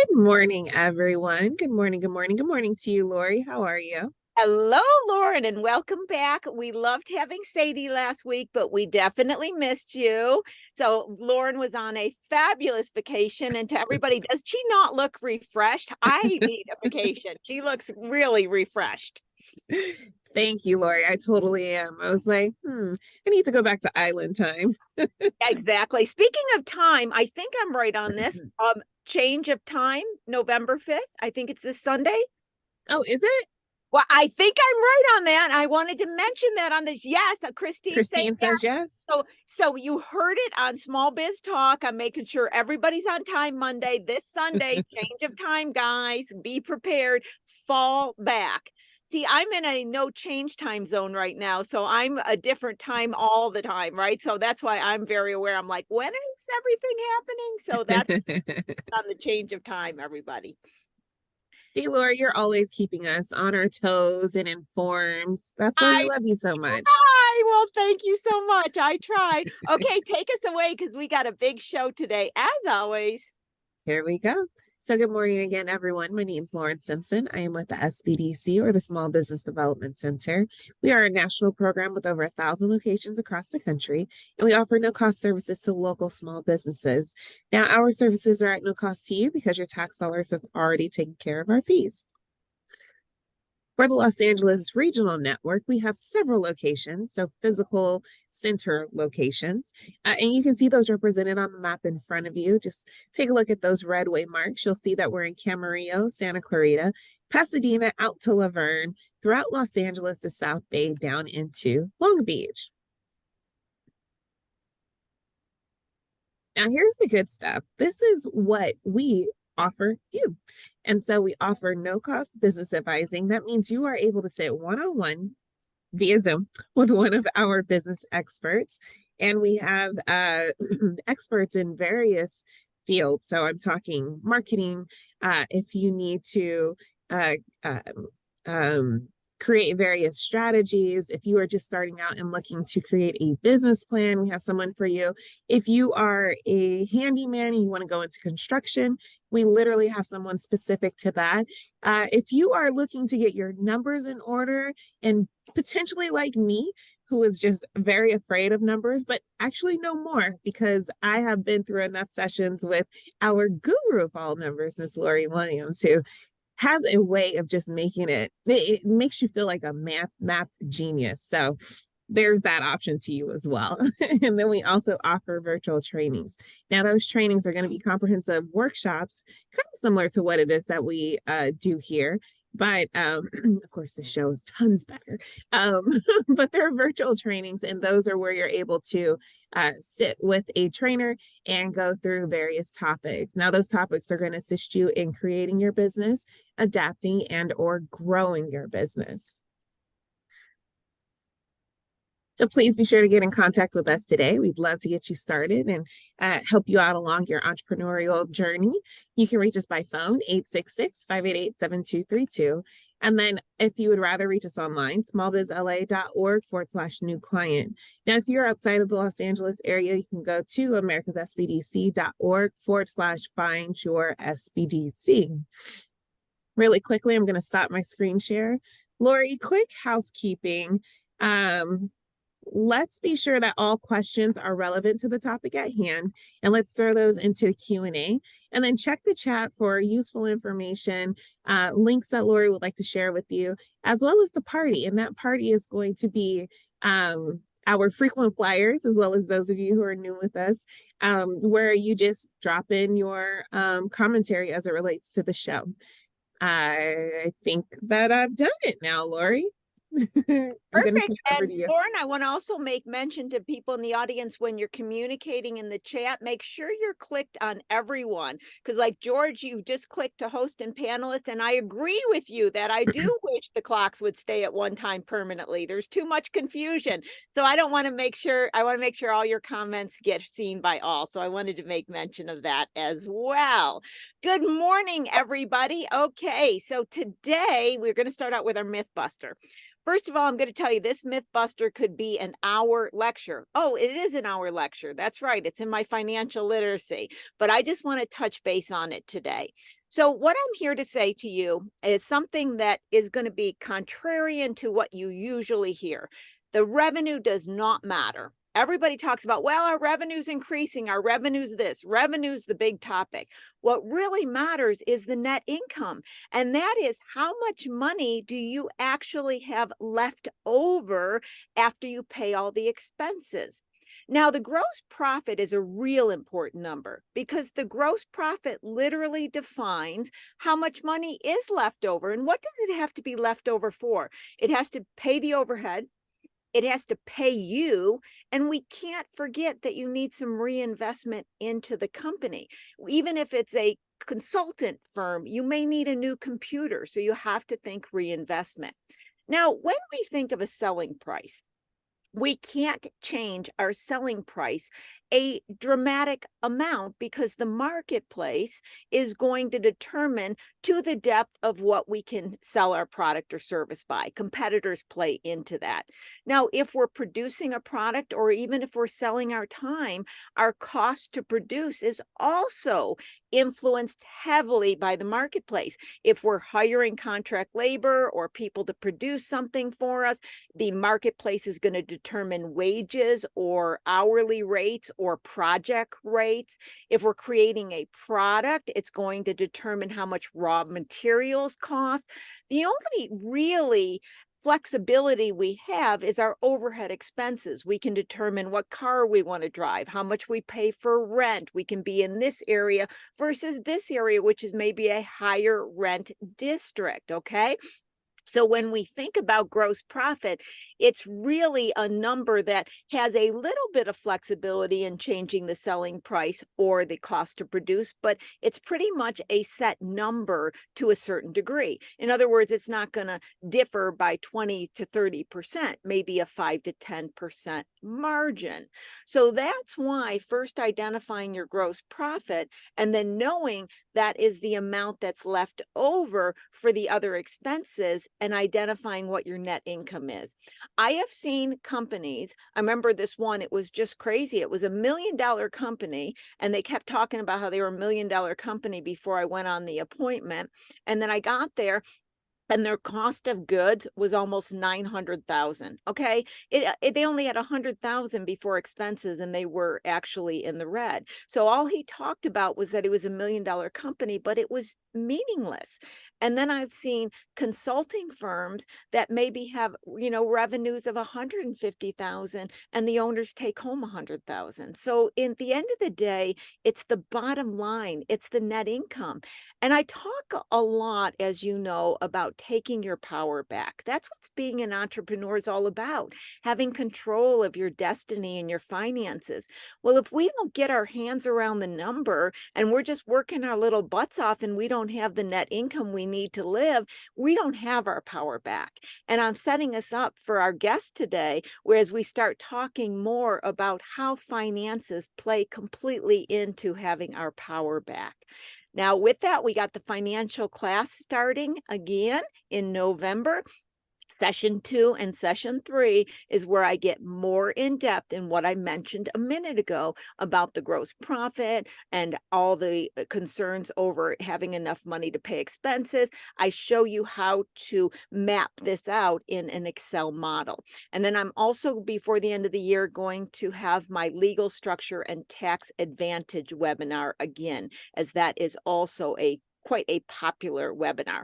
Good morning, everyone. Good morning, good morning, good morning to you, Lori. How are you? Hello, Lauren, and welcome back. We loved having Sadie last week, but we definitely missed you. So Lauren was on a fabulous vacation, and to everybody, does she not look refreshed? I need a vacation. She looks really refreshed. Thank you, Lori. I totally am. I was like, I need to go back to island time. Exactly. Speaking of time, I think I'm right on this. Change of time, November 5th. I think it's this Sunday. Oh, is it? Well, I think I'm right on that. I wanted to mention that on this. Yes, Christine saying Christine yes. says yes. So you heard it on Small Biz Talk. I'm making sure everybody's on time Monday, this Sunday, change of time, guys. Be prepared. Fall back. See, I'm in a no change time zone right now. So I'm a different time all the time, right? So that's why I'm very aware. I'm like, when is everything happening? So that's on the change of time, everybody. See, Lori, you're always keeping us on our toes and informed. That's why we I love you so much. try. Well, thank you so much. I try. Okay, take us away because we got a big show today, as always. Here we go. So good morning again, everyone. My name is Lauren Simpson. I am with the SBDC, or the Small Business Development Center. We are a national program with over 1,000 locations across the country, and we offer no-cost services to local small businesses. Now, our services are at no cost to you because your tax dollars have already taken care of our fees. For the Los Angeles Regional Network, we have several locations, so physical center locations, and you can see those represented on the map in front of you. Just take a look at those red waymarks. You'll see that we're in Camarillo, Santa Clarita, Pasadena, out to Laverne, throughout Los Angeles, the South Bay, down into Long Beach. Now, here's the good stuff. This is what we offer you. And so we offer no cost business advising. That means you are able to sit one-on-one via Zoom with one of our business experts. And we have experts in various fields. So I'm talking marketing, if you need to uh, uh, um, create various strategies. If you are just starting out and looking to create a business plan, we have someone for you. If you are a handyman and you want to go into construction, we literally have someone specific to that. If you are looking to get your numbers in order and potentially like me, who is just very afraid of numbers, but actually know more because I have been through enough sessions with our guru of all numbers, Miss Lori Williams, who has a way of just making it makes you feel like a math genius. So there's that option to you as well. And then we also offer virtual trainings. Now, those trainings are going to be comprehensive workshops, kind of similar to what it is that we do here. But of course, the show is tons better. But they're virtual trainings, and those are where you're able to sit with a trainer and go through various topics. Now, those topics are going to assist you in creating your business, adapting, and or growing your business. So please be sure to get in contact with us today. We'd love to get you started and help you out along your entrepreneurial journey. You can reach us by phone, 866-588-7232. And then if you would rather reach us online, smallbizla.org/new client. Now, if you're outside of the Los Angeles area, you can go to americassbdc.org/find your SBDC. Really quickly, I'm going to stop my screen share. Lori, quick housekeeping. Let's be sure that all questions are relevant to the topic at hand, and let's throw those into Q&A, and then check the chat for useful information, links that Lori would like to share with you, as well as the party. And that party is going to be our frequent flyers, as well as those of you who are new with us, where you just drop in your commentary as it relates to the show. I think that I've done it now, Lori. Perfect. And Lauren, I want to also make mention to people in the audience, when you're communicating in the chat, make sure you're clicked on everyone. Because like George, you just clicked to host and panelist. And I agree with you that I do wish the clocks would stay at one time permanently. There's too much confusion. So I want to make sure all your comments get seen by all. So I wanted to make mention of that as well. Good morning, everybody. Okay, so today we're going to start out with our Mythbuster. First of all, I'm going to tell you this Mythbuster could be an hour lecture. Oh, it is an hour lecture. That's right. It's in my financial literacy, but I just want to touch base on it today. So what I'm here to say to you is something that is going to be contrarian to what you usually hear. The revenue does not matter. Everybody talks about, well, our revenue's increasing, our revenue's this, revenue's the big topic. What really matters is the net income. And that is, how much money do you actually have left over after you pay all the expenses? Now, the gross profit is a real important number because the gross profit literally defines how much money is left over. And what does it have to be left over for? It has to pay the overhead. It has to pay you. And we can't forget that you need some reinvestment into the company. Even if it's a consultant firm, you may need a new computer. So you have to think reinvestment. Now, when we think of a selling price, we can't change our selling price a dramatic amount because the marketplace is going to determine to the depth of what we can sell our product or service by. Competitors play into that. Now, if we're producing a product or even if we're selling our time, our cost to produce is also influenced heavily by the marketplace. If we're hiring contract labor or people to produce something for us, the marketplace is going to determine wages or hourly rates or project rates. If we're creating a product, it's going to determine how much raw materials cost. The only really flexibility we have is our overhead expenses. We can determine what car we want to drive, how much we pay for rent. We can be in this area versus this area, which is maybe a higher rent district, okay? So when we think about gross profit, it's really a number that has a little bit of flexibility in changing the selling price or the cost to produce, but it's pretty much a set number to a certain degree. In other words, it's not going to differ by 20 to 30%, maybe a 5 to 10% margin. So that's why first identifying your gross profit and then knowing that is the amount that's left over for the other expenses and identifying what your net income is. I have seen companies, I remember this one, it was just crazy. It was $1 million company, and they kept talking about how they were $1 million company before I went on the appointment. And then I got there, and their cost of goods was almost 900,000. Okay. They only had 100,000 before expenses and they were actually in the red. So all he talked about was that it was $1 million company, but it was meaningless. And then I've seen consulting firms that maybe have, revenues of 150,000 and the owners take home 100,000. So in the end of the day, it's the bottom line, it's the net income. And I talk a lot, as you know, about taking your power back. That's what being an entrepreneur is all about, having control of your destiny and your finances. Well, if we don't get our hands around the number and we're just working our little butts off and we don't have the net income we need to live, we don't have our power back. And I'm setting us up for our guest today, whereas we start talking more about how finances play completely into having our power back. Now, with that, we got the financial class starting again in November. Session 2 and session 3 is where I get more in depth in what I mentioned a minute ago about the gross profit and all the concerns over having enough money to pay expenses. I show you how to map this out in an Excel model. And then I'm also, before the end of the year, going to have my legal structure and tax advantage webinar again, as that is also quite a popular webinar.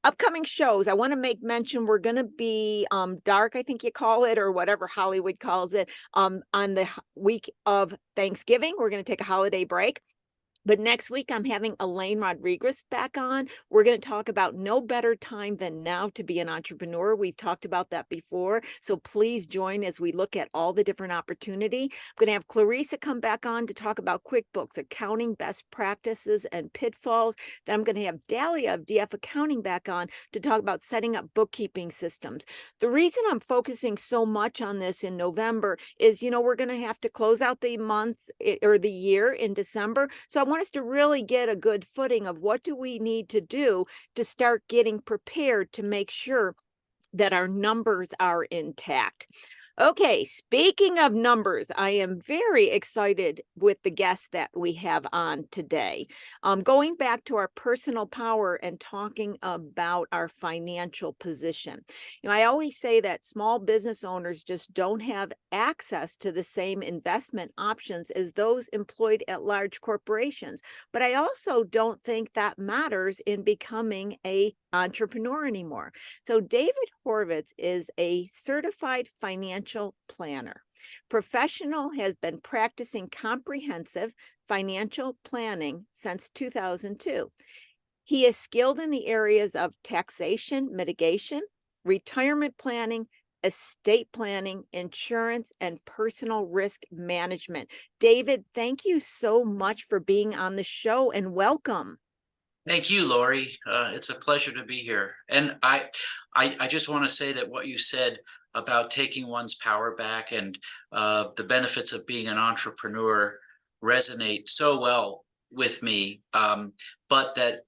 Upcoming shows, I want to make mention, we're going to be dark, I think you call it, or whatever Hollywood calls it, on the week of Thanksgiving. We're going to take a holiday break. But next week, I'm having Elaine Rodriguez back on. We're going to talk about no better time than now to be an entrepreneur. We've talked about that before. So please join as we look at all the different opportunity. I'm going to have Clarissa come back on to talk about QuickBooks, accounting best practices and pitfalls. Then I'm going to have Dahlia of DF Accounting back on to talk about setting up bookkeeping systems. The reason I'm focusing so much on this in November is, we're going to have to close out the month or the year in December. So I want us to really get a good footing of what do we need to do to start getting prepared to make sure that our numbers are intact. Okay, speaking of numbers, I am very excited with the guests that we have on today. Going back to our personal power and talking about our financial position. I always say that small business owners just don't have access to the same investment options as those employed at large corporations. But I also don't think that matters in becoming an entrepreneur anymore. So David Horvitz is a certified financial planner. Professional has been practicing comprehensive financial planning since 2002. He is skilled in the areas of taxation, mitigation, retirement planning, estate planning, insurance, and personal risk management. David, thank you so much for being on the show and welcome. Thank you, Lori. It's a pleasure to be here. And I just want to say that what you said about taking one's power back and the benefits of being an entrepreneur resonate so well with me. But that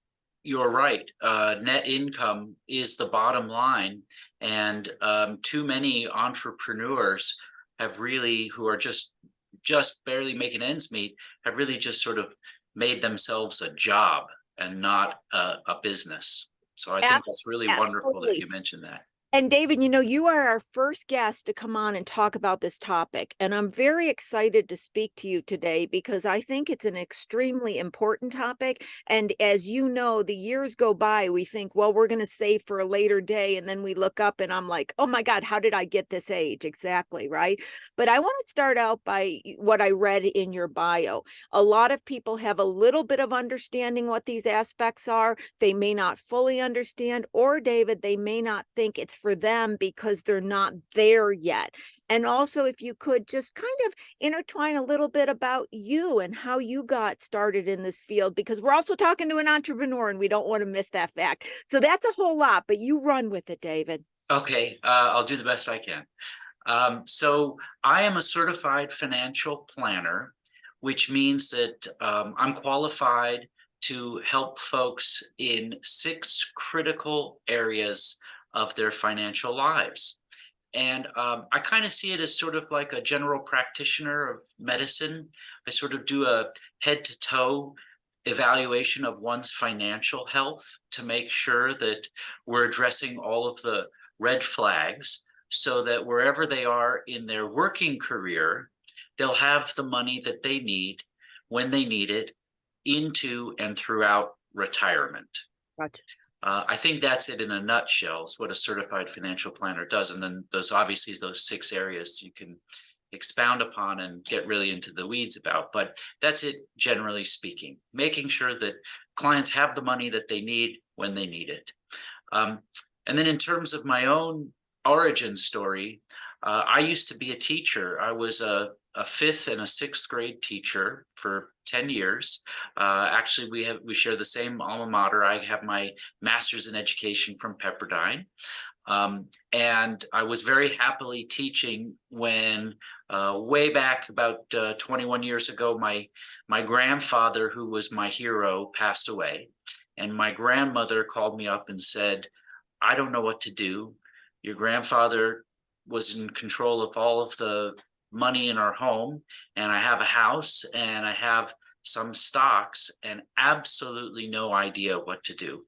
you're right. Net income is the bottom line, and too many entrepreneurs have really, who are just barely making ends meet, have really just sort of made themselves a job and not a business. So I think that's really wonderful that you mentioned that. And David, you are our first guest to come on and talk about this topic. And I'm very excited to speak to you today because I think it's an extremely important topic. And as you know, the years go by, we think, well, we're going to save for a later day. And then we look up and I'm like, oh my God, how did I get this age? Exactly. Right. But I want to start out by what I read in your bio. A lot of people have a little bit of understanding what these aspects are. They may not fully understand, or David, they may not think it's for them because they're not there yet. And also, if you could just kind of intertwine a little bit about you and how you got started in this field, because we're also talking to an entrepreneur and we don't want to miss that fact. So that's a whole lot, but you run with it, David. Okay, I'll do the best I can. So I am a certified financial planner, which means that I'm qualified to help folks in 6 critical areas of their financial lives. And I kind of see it as sort of like a general practitioner of medicine. I sort of do a head to toe evaluation of one's financial health to make sure that we're addressing all of the red flags so that wherever they are in their working career, they'll have the money that they need when they need it into and throughout retirement. Gotcha. I think that's it in a nutshell, is what a certified financial planner does. And then those 6 areas you can expound upon and get really into the weeds about. But that's it, generally speaking, making sure that clients have the money that they need when they need it. And then in terms of my own origin story, I used to be a teacher. I was a 5th and a 6th grade teacher for 10 years. Actually, we share the same alma mater. I have my master's in education from Pepperdine. And I was very happily teaching when way back about 21 years ago, my grandfather, who was my hero, passed away. And my grandmother called me up and said, I don't know what to do. Your grandfather was in control of all of the money in our home, and I have a house and I have some stocks and absolutely no idea what to do.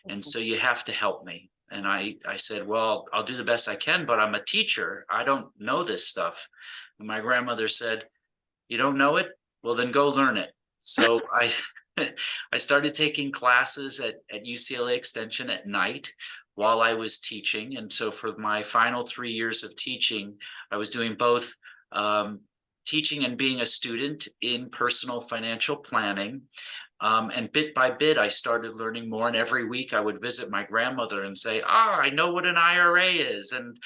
And so you have to help me. And I said, well, I'll do the best I can, but I'm a teacher. I don't know this stuff. And my grandmother said, you don't know it? Well, then go learn it. So I started taking classes at UCLA Extension at night while I was teaching. And so for my final 3 years of teaching, I was doing both teaching and being a student in personal financial planning. And bit by bit, I started learning more. And every week I would visit my grandmother and say, I know what an IRA is. And,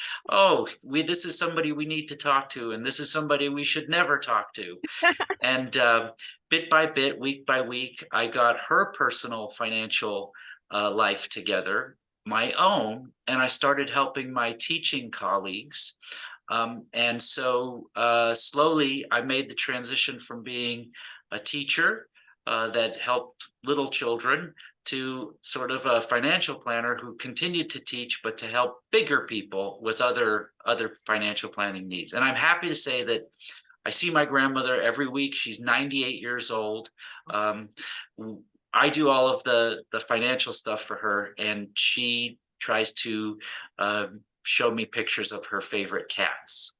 this is somebody we need to talk to. And this is somebody we should never talk to. And bit by bit, week by week, I got her personal financial life together, my own, and I started helping my teaching colleagues. And so slowly I made the transition from being a teacher that helped little children to sort of a financial planner who continued to teach, but to help bigger people with other financial planning needs. And I'm happy to say that I see my grandmother every week. She's 98 years old. I do all of the financial stuff for her, and she tries to show me pictures of her favorite cats.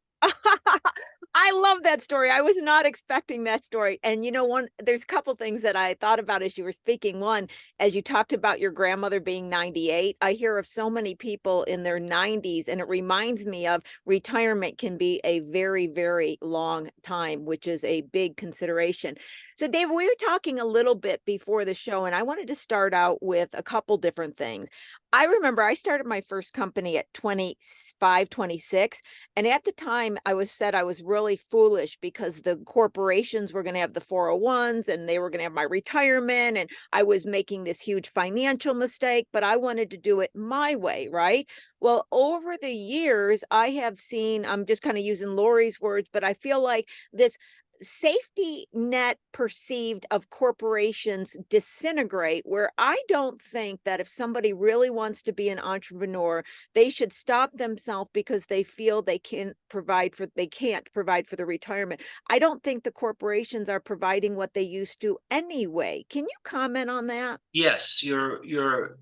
I love that story. I was not expecting that story. And you know, there's a couple things that I thought about as you were speaking. One, as you talked about your grandmother being 98, I hear of so many people in their 90s, and it reminds me of retirement can be a very, very long time, which is a big consideration. So Dave, we were talking a little bit before the show, and I wanted to start out with a couple different things. I remember I started my first company at 25, 26. And at the time I was really foolish because the corporations were going to have the 401s and they were going to have my retirement. And I was making this huge financial mistake, but I wanted to do it my way, right? Well, over the years, I have seen, I'm just kind of using Lori's words, but I feel like this safety net perceived of corporations disintegrate, where I don't think that if somebody really wants to be an entrepreneur, they should stop themselves because they feel they can't provide for the retirement. I don't think the corporations are providing what they used to anyway. Can you comment on that? Yes, you're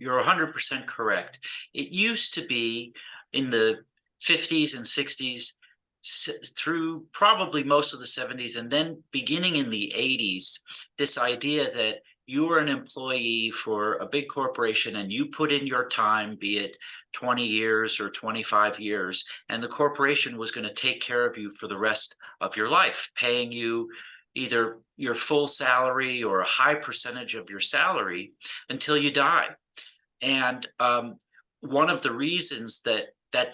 100% correct. It used to be in the 50s and 60s through probably most of the 70s, and then beginning in the 80s, this idea that you were an employee for a big corporation and you put in your time, be it 20 years or 25 years, and the corporation was going to take care of you for the rest of your life, paying you either your full salary or a high percentage of your salary until you die. And one of the reasons that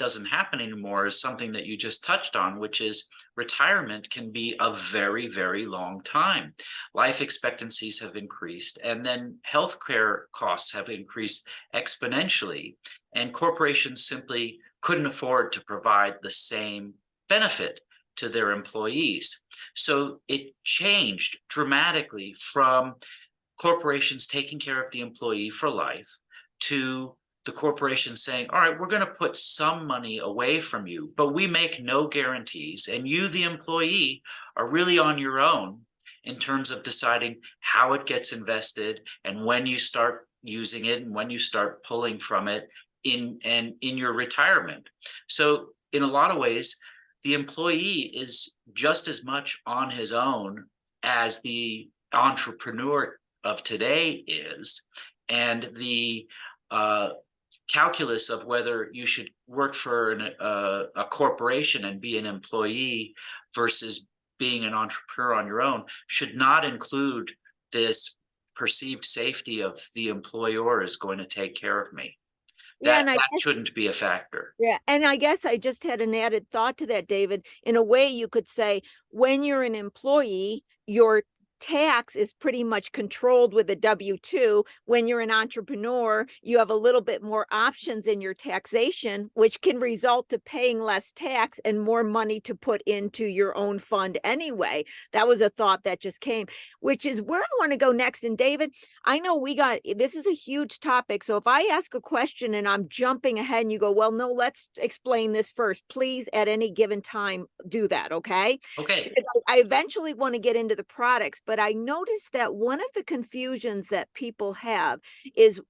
doesn't happen anymore is something that you just touched on, which is retirement can be a very, very long time. Life expectancies have increased, and then healthcare costs have increased exponentially, and corporations simply couldn't afford to provide the same benefit to their employees. So it changed dramatically from corporations taking care of the employee for life to the corporation saying, all right, we're going to put some money away from you, but we make no guarantees. And you, the employee, are really on your own in terms of deciding how it gets invested and when you start using it and when you start pulling from it in your retirement. So in a lot of ways, the employee is just as much on his own as the entrepreneur of today is. And the calculus of whether you should work for a corporation and be an employee versus being an entrepreneur on your own should not include this perceived safety of the employer is going to take care of me. That shouldn't be a factor. Yeah. And I guess I just had an added thought to that, David. In a way, you could say when you're an employee, your tax is pretty much controlled with a W-2. When you're an entrepreneur, you have a little bit more options in your taxation, which can result to paying less tax and more money to put into your own fund anyway. That was a thought that just came, which is where I want to go next. And David, I know this is a huge topic. So if I ask a question and I'm jumping ahead and you go, well, no, let's explain this first, please, at any given time, do that. Okay. Okay. I eventually want to get into the products, but I noticed that one of the confusions that people have is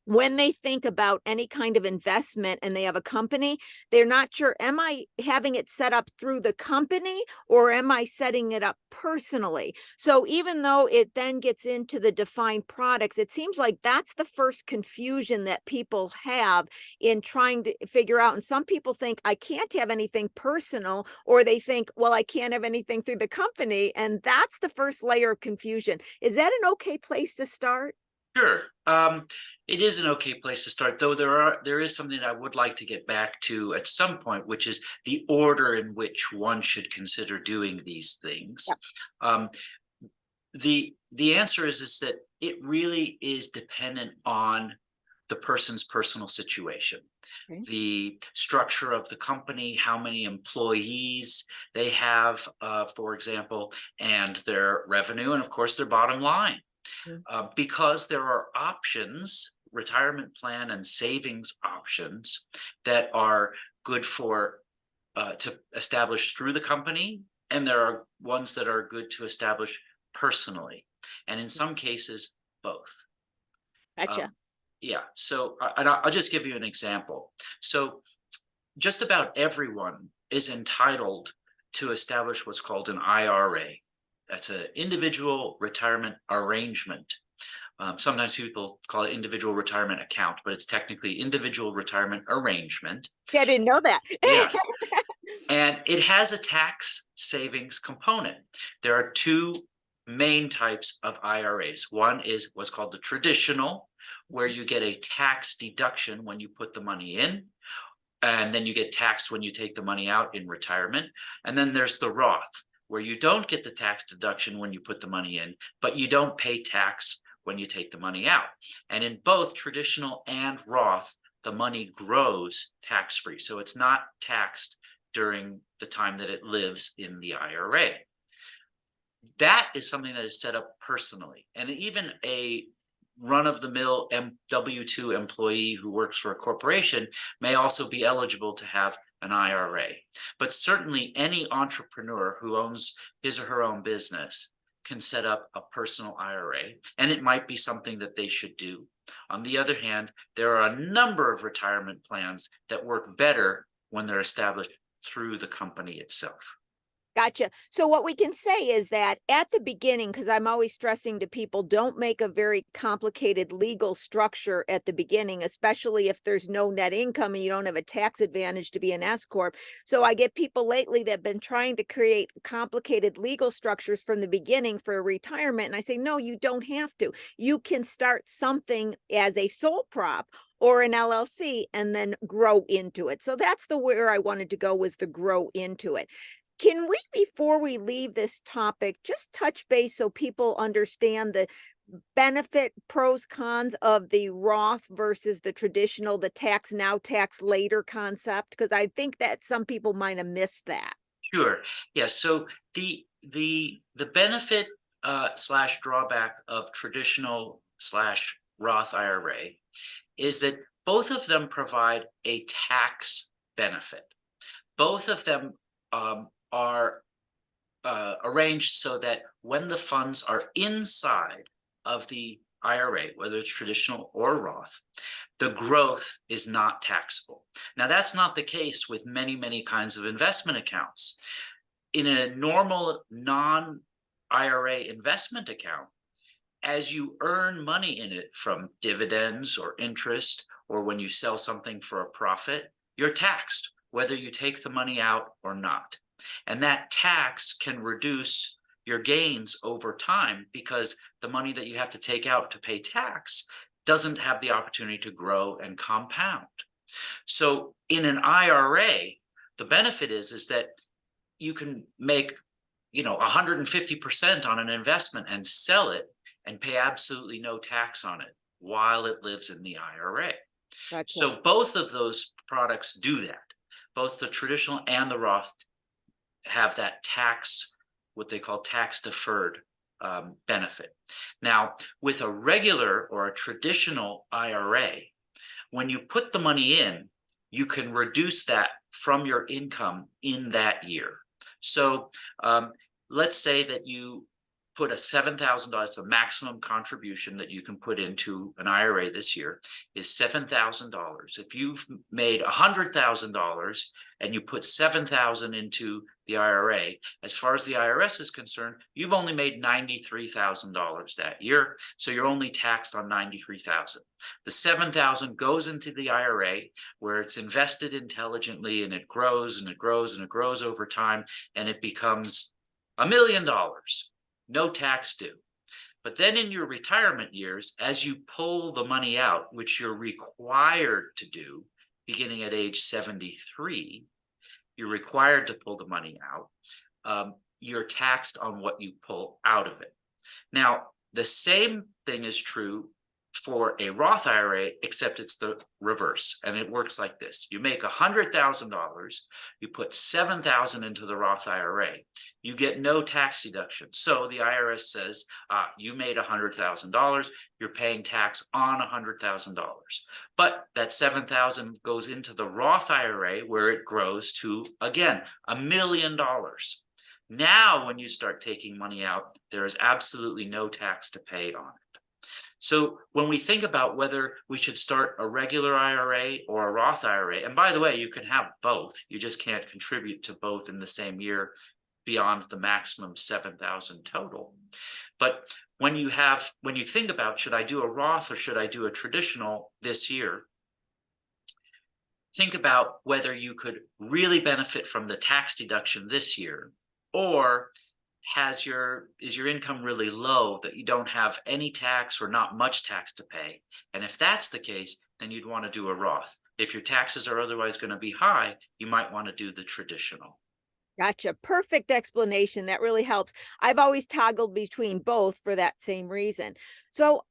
when they think about any kind of investment and they have a company, they're not sure, am I having it set up through the company or am I setting it up personally? So even though it then gets into the defined products, it seems like that's the first confusion that people have in trying to figure out. And some people think I can't have anything personal, or they think, well, I can't have anything through the company. And that's the first layer of confusion. Is that an okay place to start? Sure. It is an okay place to start, though there is something I would like to get back to at some point, which is the order in which one should consider doing these things. Yeah. The answer is that it really is dependent on the person's personal situation. Okay. The structure of the company, how many employees they have, for example, and their revenue, and of course their bottom line. because there are options, retirement plan and savings options that are good for to establish through the company, and there are ones that are good to establish personally, and in some cases both. Gotcha. Yeah, so I'll just give you an example. So just about everyone is entitled to establish what's called an IRA. That's an individual retirement arrangement. Sometimes people call it individual retirement account, but it's technically individual retirement arrangement. Yeah, I didn't know that. Yes. And it has a tax savings component. There are two main types of IRAs. One is what's called the traditional, where you get a tax deduction when you put the money in, and then you get taxed when you take the money out in retirement. And then there's the Roth, where you don't get the tax deduction when you put the money in, but you don't pay tax when you take the money out. And in both traditional and Roth, the money grows tax-free. So it's not taxed during the time that it lives in the IRA. That is something that is set up personally. And even a run-of-the-mill W-2 employee who works for a corporation may also be eligible to have an IRA. But certainly any entrepreneur who owns his or her own business can set up a personal IRA, and it might be something that they should do. On the other hand, there are a number of retirement plans that work better when they're established through the company itself. Gotcha. So what we can say is that at the beginning, because I'm always stressing to people, don't make a very complicated legal structure at the beginning, especially if there's no net income and you don't have a tax advantage to be an S corp. So I get people lately that have been trying to create complicated legal structures from the beginning for retirement. And I say, no, you don't have to. You can start something as a sole prop or an LLC and then grow into it. So that's where I wanted to go, was to grow into it. Can we, before we leave this topic, just touch base so people understand the benefit, pros, cons of the Roth versus the traditional, the tax now, tax later concept? Because I think that some people might have missed that. Sure. Yes. So the benefit slash drawback of traditional slash Roth IRA is that both of them provide a tax benefit. Both of them are arranged so that when the funds are inside of the IRA, whether it's traditional or Roth, the growth is not taxable. Now, that's not the case with many, many kinds of investment accounts. In a normal non-IRA investment account, as you earn money in it from dividends or interest, or when you sell something for a profit, you're taxed, whether you take the money out or not. And that tax can reduce your gains over time because the money that you have to take out to pay tax doesn't have the opportunity to grow and compound. So in an IRA, the benefit is that you can make 150% on an investment and sell it and pay absolutely no tax on it while it lives in the IRA. Gotcha. So both of those products do that. Both the traditional and the Roth have that tax, what they call tax deferred benefit. Now, with a regular or a traditional IRA, when you put the money in, you can reduce that from your income in that year. So let's say that you put a $7,000, the maximum contribution that you can put into an IRA this year is $7,000. If you've made $100,000 and you put $7,000 into the IRA, as far as the IRS is concerned, you've only made $93,000 that year. So you're only taxed on $93,000. The $7,000 goes into the IRA where it's invested intelligently, and it grows and it grows and it grows over time, and it becomes $1 million. No tax due. But then in your retirement years, as you pull the money out, which you're required to do beginning at age 73, you're required to pull the money out. You're taxed on what you pull out of it. Now, the same thing is true for a Roth IRA, except it's the reverse. And it works like this. You make $100,000, you put $7,000 into the Roth IRA, you get no tax deduction. So the IRS says, you made $100,000, you're paying tax on $100,000. But that $7,000 goes into the Roth IRA where it grows to, again, $1 million. Now, when you start taking money out, there is absolutely no tax to pay on it. So when we think about whether we should start a regular IRA or a Roth IRA, and by the way, you can have both, you just can't contribute to both in the same year beyond the maximum 7,000 total. But when you think about, should I do a Roth or should I do a traditional this year? Think about whether you could really benefit from the tax deduction this year, or is your income really low that you don't have any tax or not much tax to pay? And if that's the case, then you'd want to do a Roth. If your taxes are otherwise going to be high, you might want to do the traditional. Gotcha. Perfect explanation. That really helps. I've always toggled between both for that same reason. So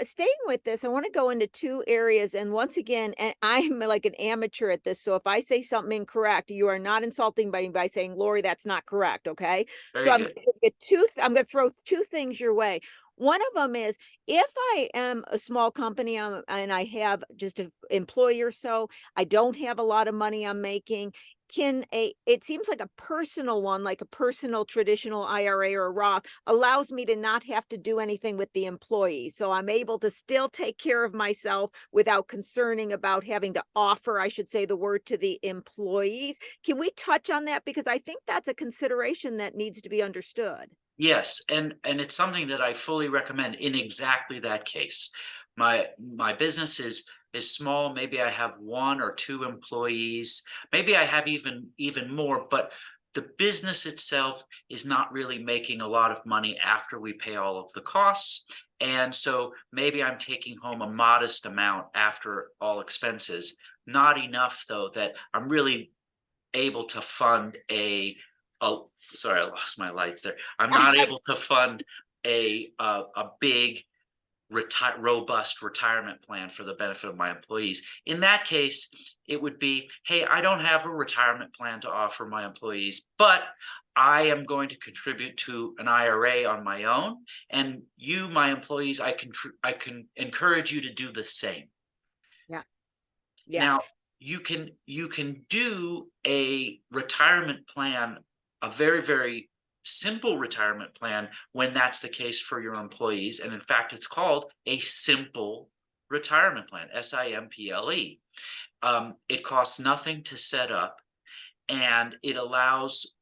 staying with this, I want to go into two areas. And once again, and I'm like an amateur at this. So if I say something incorrect, you are not insulting by saying, Lori, that's not correct. Okay. Very so good. I'm going to throw two things your way. One of them is, if I am a small company and I have just an employee or so, I don't have a lot of money I'm making, it seems like a personal one, like a personal traditional IRA or a Roth, allows me to not have to do anything with the employee. So I'm able to still take care of myself without concerning about having to offer, I should say, the word to the employees. Can we touch on that? Because I think that's a consideration that needs to be understood. Yes, and it's something that I fully recommend in exactly that case. My business is small. Maybe I have 1 or 2 employees. Maybe I have even more, but the business itself is not really making a lot of money after we pay all of the costs. And so maybe I'm taking home a modest amount after all expenses. Not enough, though, that I'm really able to fund oh, sorry, I lost my lights there. I'm not able to fund a big robust retirement plan for the benefit of my employees. In that case, it would be, hey, I don't have a retirement plan to offer my employees, but I am going to contribute to an IRA on my own. And you, my employees, I can encourage you to do the same. Yeah. Now, you can do a retirement plan, a very, very simple retirement plan, when that's the case for your employees. And in fact, it's called a simple retirement plan, SIMPLE. It costs nothing to set up, and it allows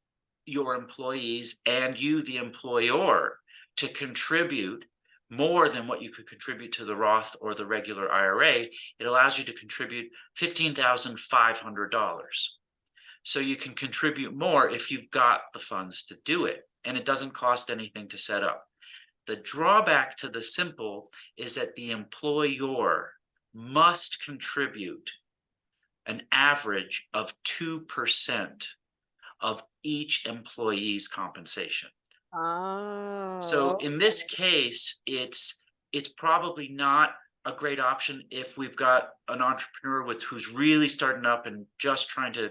your employees and you, the employer, to contribute more than what you could contribute to the Roth or the regular IRA. It allows you to contribute $15,500. So you can contribute more if you've got the funds to do it, and it doesn't cost anything to set up. The drawback to the simple is that the employer must contribute an average of 2% of each employee's compensation. So in this case, it's probably not a great option if we've got an entrepreneur who's really starting up and just trying to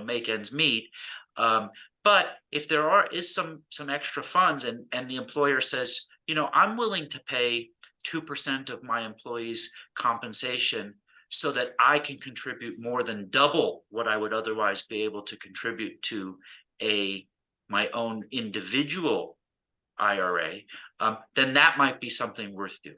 make ends meet. But if there is some extra funds, and the employer says, I'm willing to pay 2% of my employees' compensation so that I can contribute more than double what I would otherwise be able to contribute to my own individual IRA, then that might be something worth doing.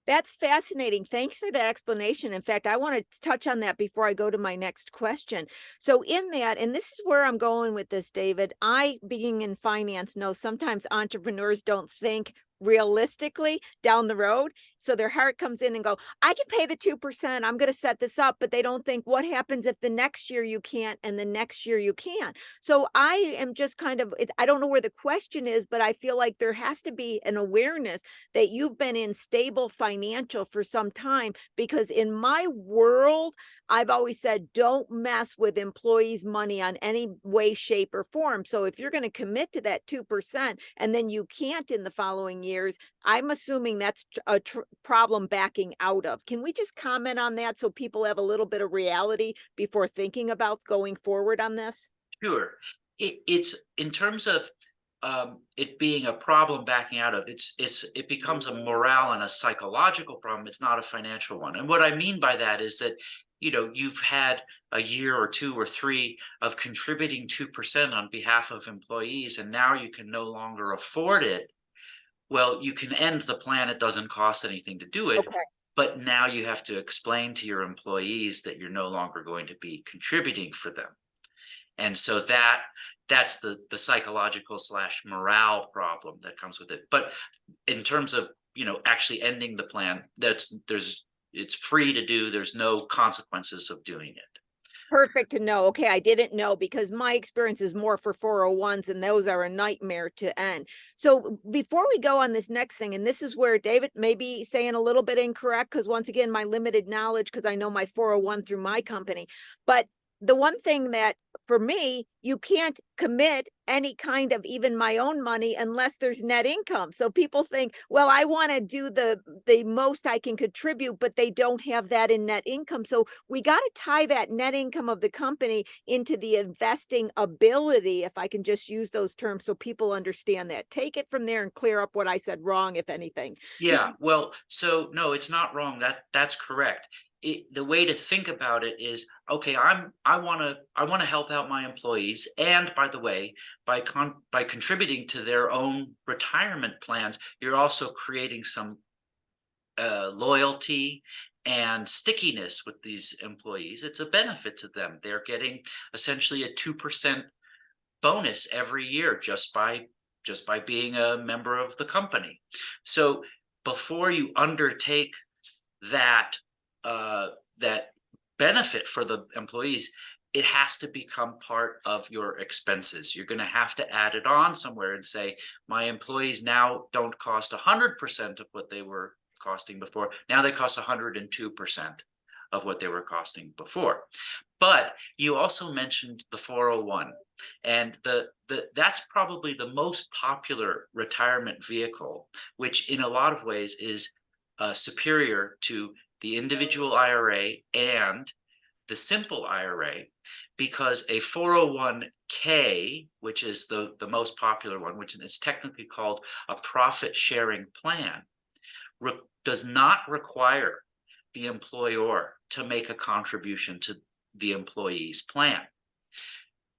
That's fascinating. Thanks for that explanation. In fact, I want to touch on that before I go to my next question. So in that, and this is where I'm going with this, David, I, being in finance, know sometimes entrepreneurs don't think realistically down the road. So their heart comes in and go, I can pay the 2%. I'm going to set this up. But they don't think, what happens if the next year you can't and the next year you can? So I am just I don't know where the question is, but I feel like there has to be an awareness that you've been in stable financial for some time, because in my world, I've always said, don't mess with employees' money on any way, shape, or form. So if you're going to commit to that 2% and then you can't in the following years, I'm assuming that's problem backing out of. Can we just comment on that so people have a little bit of reality before thinking about going forward on this? Sure. It's in terms of it being a problem backing out of, it becomes a morale and a psychological problem. It's not a financial one. And what I mean by that is that, you know, you've had a year or two or three of contributing 2% on behalf of employees, and now you can no longer afford it. Well, you can end the plan. It doesn't cost anything to do it. Okay. But now you have to explain to your employees that you're no longer going to be contributing for them. And so that's the psychological / morale problem that comes with it. But in terms of, you know, actually ending the plan, it's free to do. There's no consequences of doing it. Perfect to know. Okay, I didn't know because my experience is more for 401s and those are a nightmare to end. So before we go on this next thing, and this is where David may be saying a little bit incorrect, because once again, my limited knowledge, because I know my 401 through my company, but the one thing that for me, you can't commit any kind of even my own money unless there's net income. So people think, well, I want to do the most I can contribute, but they don't have that in net income. So we got to tie that net income of the company into the investing ability, if I can just use those terms so people understand that. Take it from there and clear up what I said wrong, if anything. Yeah, well, so no, it's not wrong. That's correct. The way to think about it is, okay, I want to help out my employees, and by the way, by contributing to their own retirement plans, you're also creating some loyalty and stickiness with these employees. It's a benefit to them. They're getting essentially a 2% bonus every year just by being a member of the company. So before you undertake that that benefit for the employees, it has to become part of your expenses. You're going to have to add it on somewhere and say, my employees now don't cost 100% of what they were costing before. Now they cost 102% of what they were costing before. But you also mentioned the 401, and that's probably the most popular retirement vehicle, which in a lot of ways is superior to the individual IRA and the simple IRA, because a 401k, which is the most popular one, which is technically called a profit sharing plan, does not require the employer to make a contribution to the employee's plan.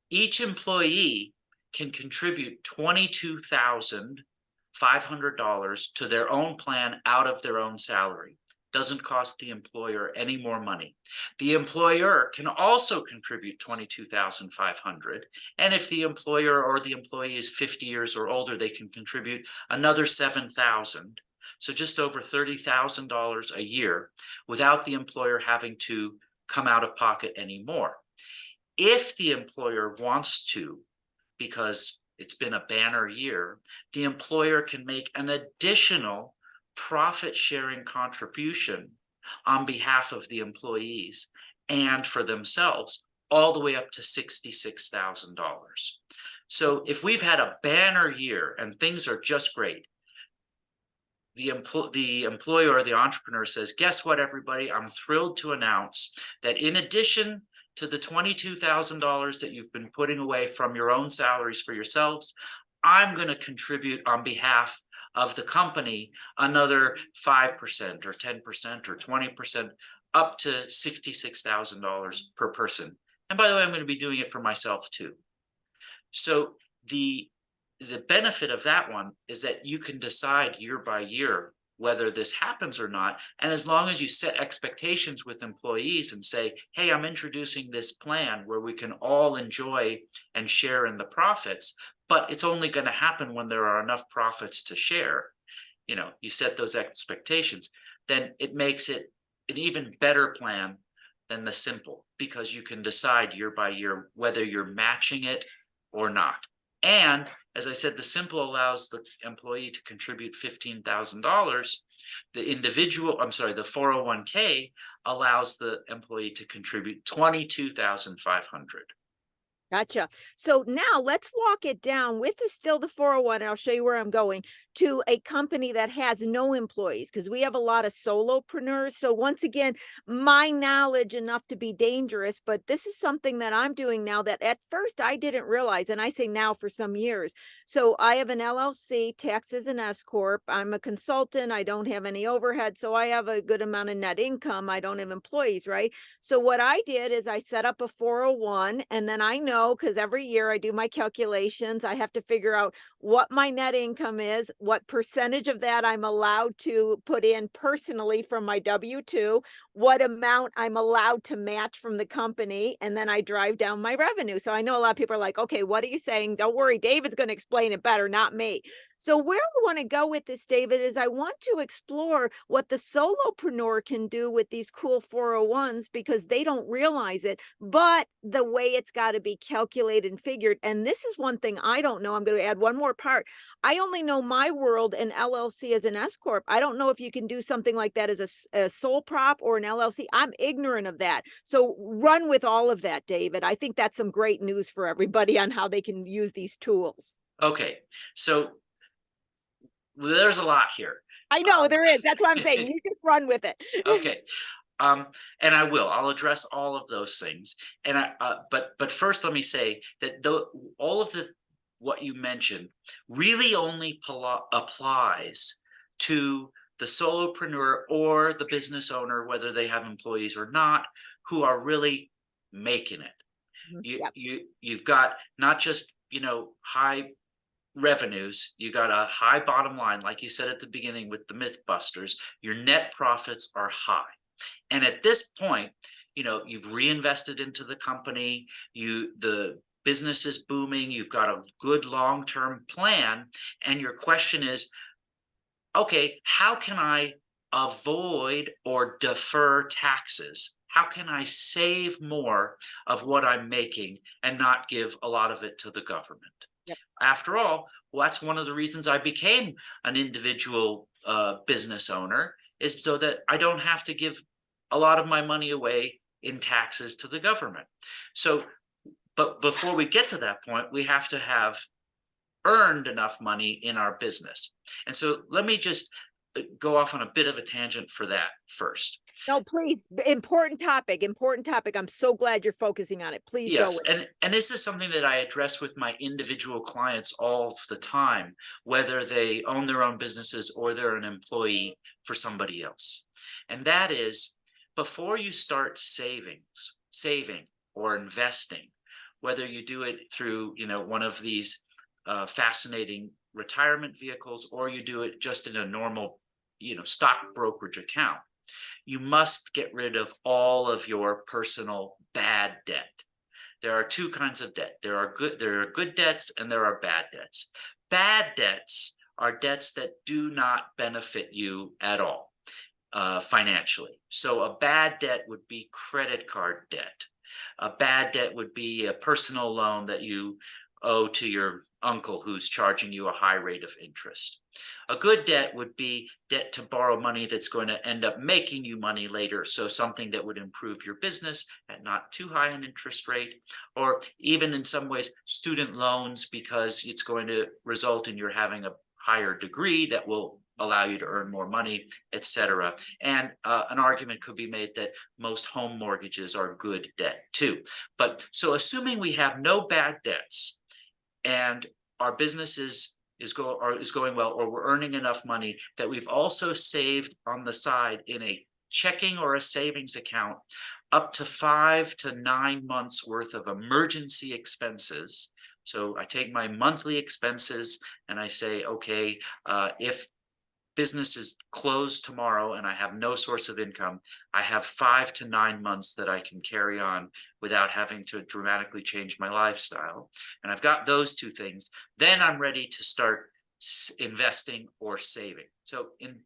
Each employee can contribute $22,500 to their own plan out of their own salary. Doesn't cost the employer any more money. The employer can also contribute $22,500, and if the employer or the employee is 50 years or older, they can contribute another $7,000. So just over $30,000 a year without the employer having to come out of pocket anymore. If the employer wants to, because it's been a banner year, the employer can make an additional profit sharing contribution on behalf of the employees and for themselves, all the way up to $66,000. So if we've had a banner year and things are just great, the employer or the entrepreneur says, guess what, everybody? I'm thrilled to announce that in addition to the $22,000 that you've been putting away from your own salaries for yourselves, I'm going to contribute on behalf of the company another 5% or 10% or 20%, up to $66,000 per person. And by the way, I'm going to be doing it for myself too. So the benefit of that one is that you can decide year by year whether this happens or not. And as long as you set expectations with employees and say, hey, I'm introducing this plan where we can all enjoy and share in the profits, but it's only going to happen when there are enough profits to share. You know, you set those expectations, then it makes it an even better plan than the simple, because you can decide year by year whether you're matching it or not. And as I said, the simple allows the employee to contribute $15,000. The 401k allows the employee to contribute $22,500. Gotcha. So now let's walk it down with still the 401. I'll show you where I'm going to a company that has no employees because we have a lot of solopreneurs. So once again, my knowledge enough to be dangerous, but this is something that I'm doing now that at first I didn't realize, and I say now for some years. So I have an LLC, taxes and S corp. I'm a consultant. I don't have any overhead, so I have a good amount of net income. I don't have employees, right? So what I did is I set up a 401, and then I know because every year I do my calculations. I have to figure out what my net income is, what percentage of that I'm allowed to put in personally from my W-2, what amount I'm allowed to match from the company, and then I drive down my revenue. So I know a lot of people are like, okay, what are you saying? Don't worry, David's going to explain it better, not me. So where I want to go with this, David, is I want to explore what the solopreneur can do with these cool 401s because they don't realize it, but the way it's got to be calculated and figured. And this is one thing I don't know. I'm going to add one more part. I only know my world and LLC as an S corp. I don't know if you can do something like that as a sole prop or an LLC. I'm ignorant of that. So run with all of that, David. I think that's some great news for everybody on how they can use these tools. Okay, so there's a lot here. I know there is. That's why I'm saying you just run with it. Okay. And I'll address all of those things. And but first let me say that all of what you mentioned really only applies to the solopreneur or the business owner, whether they have employees or not, who are really making it. You've got not just, high revenues, you got a high bottom line, like you said at the beginning with the Mythbusters, your net profits are high. And at this point, you've reinvested into the company, the business is booming, you've got a good long-term plan, and your question is, okay, how can I avoid or defer taxes? How can I save more of what I'm making and not give a lot of it to the government? Yep. After all, that's one of the reasons I became an individual business owner, is so that I don't have to give a lot of my money away in taxes to the government. So, but before we get to that point, we have to have earned enough money in our business. And so let me just go off on a bit of a tangent for that first. No, please. Important topic. I'm so glad you're focusing on it. Please go. Yes, and this is something that I address with my individual clients all the time, whether they own their own businesses or they're an employee for somebody else. And that is, before you start saving or investing, whether you do it through, one of these fascinating retirement vehicles, or you do it just in a normal, stock brokerage account, you must get rid of all of your personal bad debt. There are two kinds of debt. There are good debts and there are bad debts. Bad debts are debts that do not benefit you at all financially. So a bad debt would be credit card debt. A bad debt would be a personal loan that you owe to your uncle who's charging you a high rate of interest. A good debt would be debt to borrow money that's going to end up making you money later. So something that would improve your business at not too high an interest rate, or even in some ways student loans, because it's going to result in your having a higher degree that will allow you to earn more money, etc. And an argument could be made that most home mortgages are good debt too. But so assuming we have no bad debts and our business is going well, or we're earning enough money that we've also saved on the side in a checking or a savings account up to 5 to 9 months worth of emergency expenses. So I take my monthly expenses and I say, okay, if business is closed tomorrow and I have no source of income, I have 5 to 9 months that I can carry on without having to dramatically change my lifestyle. And I've got those two things. Then I'm ready to start investing or saving. So in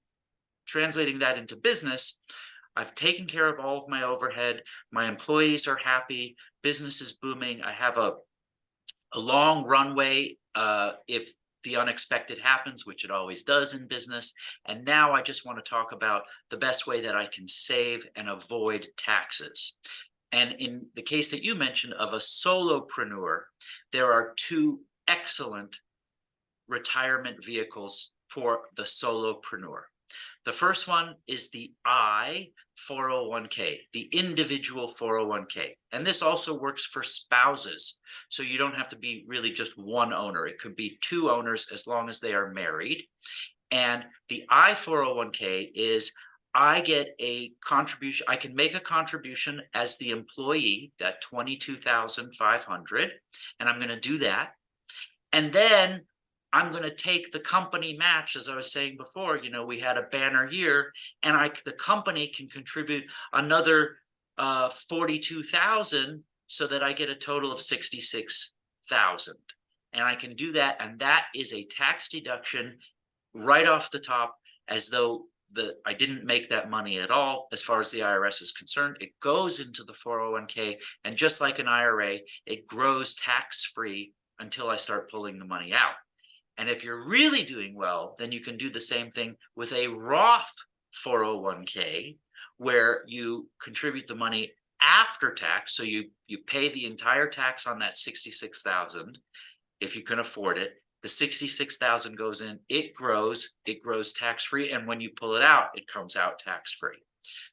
translating that into business, I've taken care of all of my overhead. My employees are happy. Business is booming. I have a long runway if the unexpected happens, which it always does in business. And now I just want to talk about the best way that I can save and avoid taxes. And in the case that you mentioned of a solopreneur, there are two excellent retirement vehicles for the solopreneur. The first one is the I-401k, the individual 401k. And this also works for spouses. So you don't have to be really just one owner. It could be two owners as long as they are married. And the I-401k is I get a contribution. I can make a contribution as the employee, that $22,500, and I'm going to do that. And then I'm going to take the company match, as I was saying before. You know, we had a banner year, and the company can contribute another 42,000, so that I get a total of 66,000, and I can do that, and that is a tax deduction right off the top, as though I didn't make that money at all. As far as the IRS is concerned, it goes into the 401k, and just like an IRA, it grows tax-free until I start pulling the money out. And if you're really doing well, then you can do the same thing with a Roth 401k, where you contribute the money after tax. So you pay the entire tax on that 66,000 if you can afford it. The 66,000 goes in, it grows tax-free, and when you pull it out, it comes out tax-free.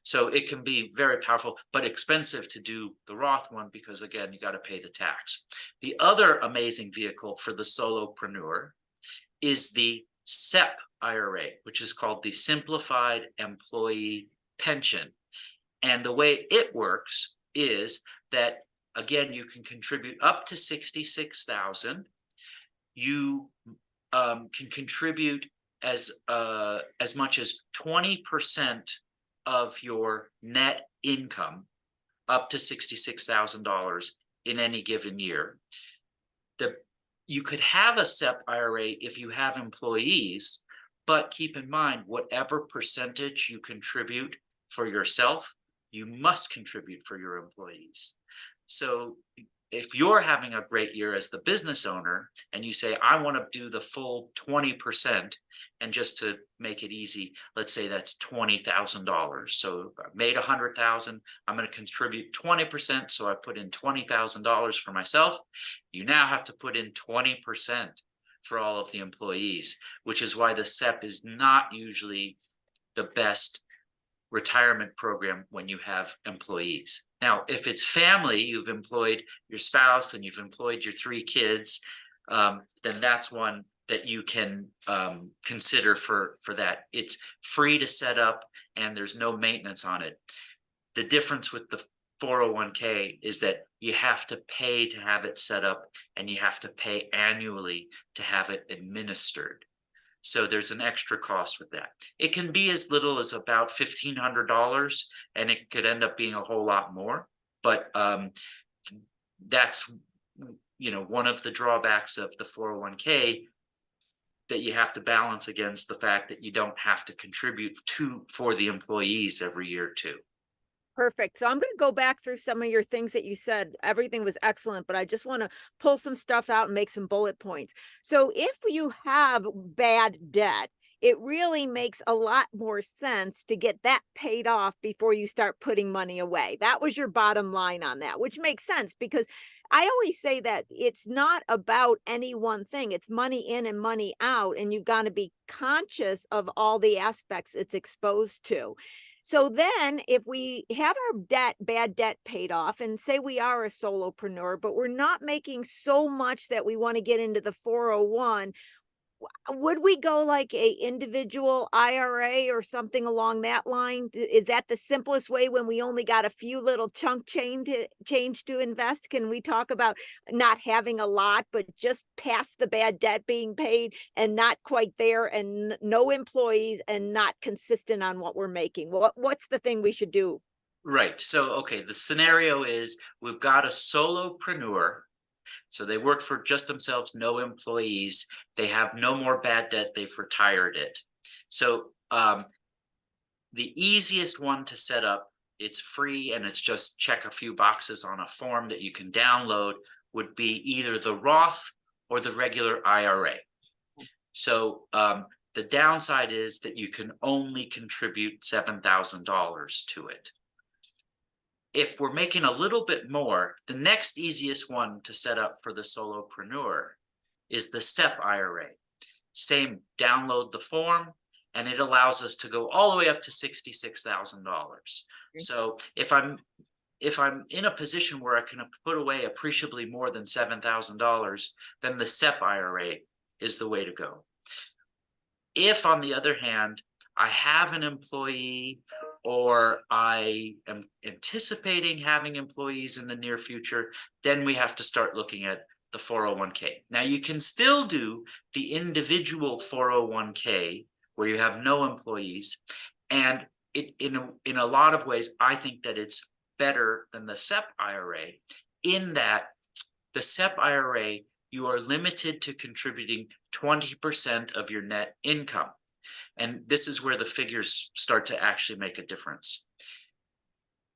So it can be very powerful, but expensive to do the Roth one, because again, you got to pay the tax. The other amazing vehicle for the solopreneur is the SEP IRA, which is called the Simplified Employee Pension. And the way it works is that, again, you can contribute up to 66,000. You can contribute as much as 20% of your net income, up to $66,000 in any given year. You could have a SEP IRA if you have employees, but keep in mind, whatever percentage you contribute for yourself, you must contribute for your employees. So if you're having a great year as the business owner and you say, I want to do the full 20%, and just to make it easy, let's say that's $20,000. So I made $100,000, I'm going to contribute 20%. So I put in $20,000 for myself. You now have to put in 20% for all of the employees, which is why the SEP is not usually the best retirement program when you have employees. Now, if it's family, you've employed your spouse and you've employed your 3 kids, then that's one that you can consider for that. It's free to set up and there's no maintenance on it. The difference with the 401k is that you have to pay to have it set up, and you have to pay annually to have it administered. So there's an extra cost with that. It can be as little as about $1,500, and it could end up being a whole lot more. But that's, you know, one of the drawbacks of the 401k that you have to balance against the fact that you don't have to contribute for the employees every year too. Perfect. So I'm going to go back through some of your things that you said. Everything was excellent, but I just want to pull some stuff out and make some bullet points. So if you have bad debt, it really makes a lot more sense to get that paid off before you start putting money away. That was your bottom line on that, which makes sense, because I always say that it's not about any one thing. It's money in and money out, and you've got to be conscious of all the aspects it's exposed to. So then if we have our bad debt paid off, and say we are a solopreneur, but we're not making so much that we want to get into the 401, would we go like a individual IRA or something along that line? Is that the simplest way when we only got a few little chunk change to invest? Can we talk about not having a lot, but just past the bad debt being paid and not quite there, and no employees and not consistent on what we're making? What's the thing we should do? Right. So, okay, the scenario is we've got a solopreneur. So they work for just themselves, no employees. They have no more bad debt. They've retired it. So the easiest one to set up, it's free, and it's just check a few boxes on a form that you can download, would be either the Roth or the regular IRA. So the downside is that you can only contribute $7,000 to it. if we're making a little bit more, the next easiest one to set up for the solopreneur is the SEP IRA. Same, download the form, and it allows us to go all the way up to $66,000. So if I'm in a position where I can put away appreciably more than $7,000, then the SEP IRA is the way to go. If, on the other hand, I have an employee, or I am anticipating having employees in the near future, then we have to start looking at the 401k. Now, you can still do the individual 401k where you have no employees, and in a lot of ways, I think that it's better than the SEP IRA, in that the SEP IRA, you are limited to contributing 20% of your net income. And this is where the figures start to actually make a difference.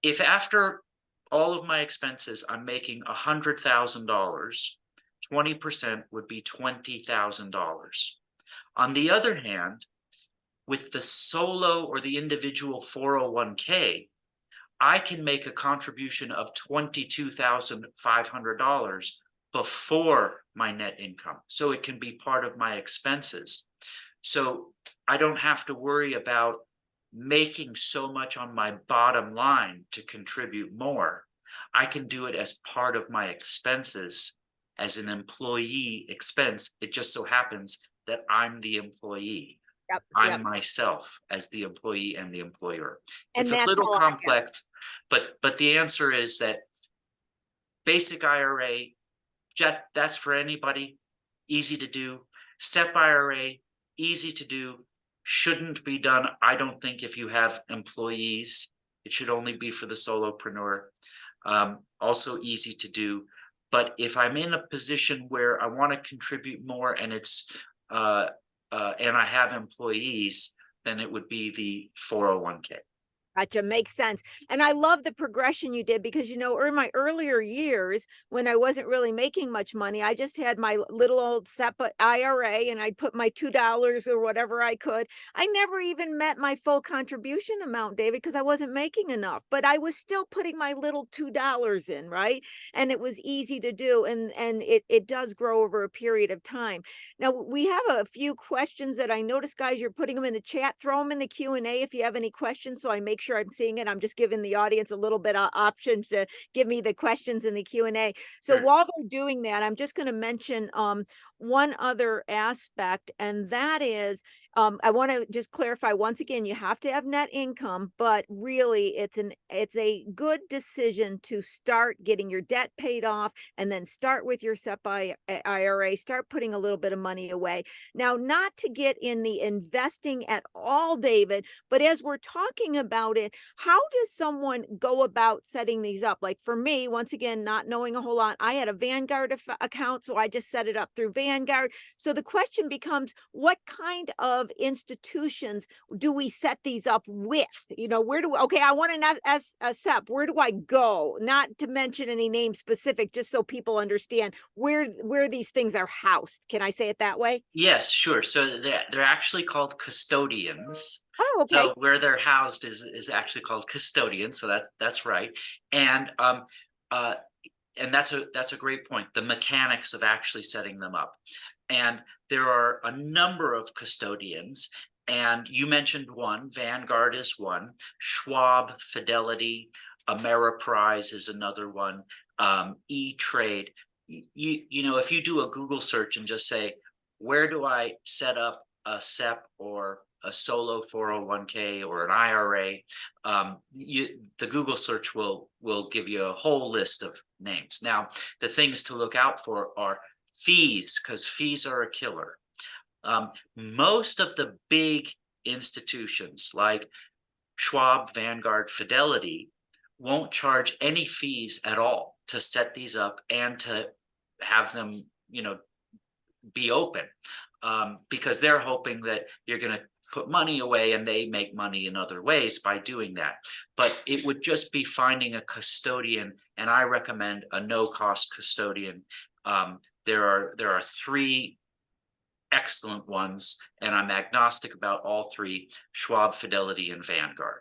If after all of my expenses, I'm making $100,000, 20% would be $20,000. On the other hand, with the solo or the individual 401k, I can make a contribution of $22,500 before my net income. So it can be part of my expenses. So I don't have to worry about making so much on my bottom line to contribute more. I can do it as part of my expenses, as an employee expense. It just so happens that I'm the employee. Yep, I'm myself as the employee and the employer. And it's a little complex, but the answer is that basic IRA, that's for anybody, easy to do. SEP IRA, easy to do, shouldn't be done, I don't think, if you have employees. It should only be for the solopreneur. Also easy to do. But if I'm in a position where I want to contribute more, and it's and I have employees, then it would be the 401k. Gotcha. Makes sense. And I love the progression you did, because, in my earlier years, when I wasn't really making much money, I just had my little old SEP IRA, and I'd put my $2 or whatever I could. I never even met my full contribution amount, David, because I wasn't making enough, but I was still putting my little $2 in, right? And it was easy to do. And it does grow over a period of time. Now, we have a few questions that I noticed, guys, you're putting them in the chat. Throw them in the Q&A if you have any questions, so I make sure I'm seeing it. I'm just giving the audience a little bit of options to give me the questions in the Q&A. So Sure. while they're doing that, I'm just going to mention one other aspect, and that is, I want to just clarify once again, you have to have net income, but really it's a good decision to start getting your debt paid off, and then start with your SEP IRA, start putting a little bit of money away. Now, not to get in the investing at all, David, but as we're talking about it, how does someone go about setting these up? Like for me, once again, not knowing a whole lot, I had a Vanguard account, so I just set it up through Vanguard. So the question becomes, what kind of institutions do we set these up with? Where do we, okay, I want a SEP. Where do I go? Not to mention any name specific, just so people understand where these things are housed. Can I say it that way? Yes, sure. So they're actually called custodians. Oh, okay. So where they're housed is actually called custodians. So that's right. And that's a great point. The mechanics of actually setting them up. And there are a number of custodians. And you mentioned one, Vanguard is one, Schwab, Fidelity, Ameriprise is another one, E-Trade. If you do a Google search and just say, where do I set up a SEP or a solo 401k or an IRA, the Google search will give you a whole list of names. Now, the things to look out for are fees, because fees are a killer. Most of the big institutions like Schwab, Vanguard, Fidelity won't charge any fees at all to set these up and to have them, be open, because they're hoping that you're going to put money away and they make money in other ways by doing that. But it would just be finding a custodian, and I recommend a no-cost custodian. There are three excellent ones, and I'm agnostic about all three: Schwab, Fidelity, and Vanguard.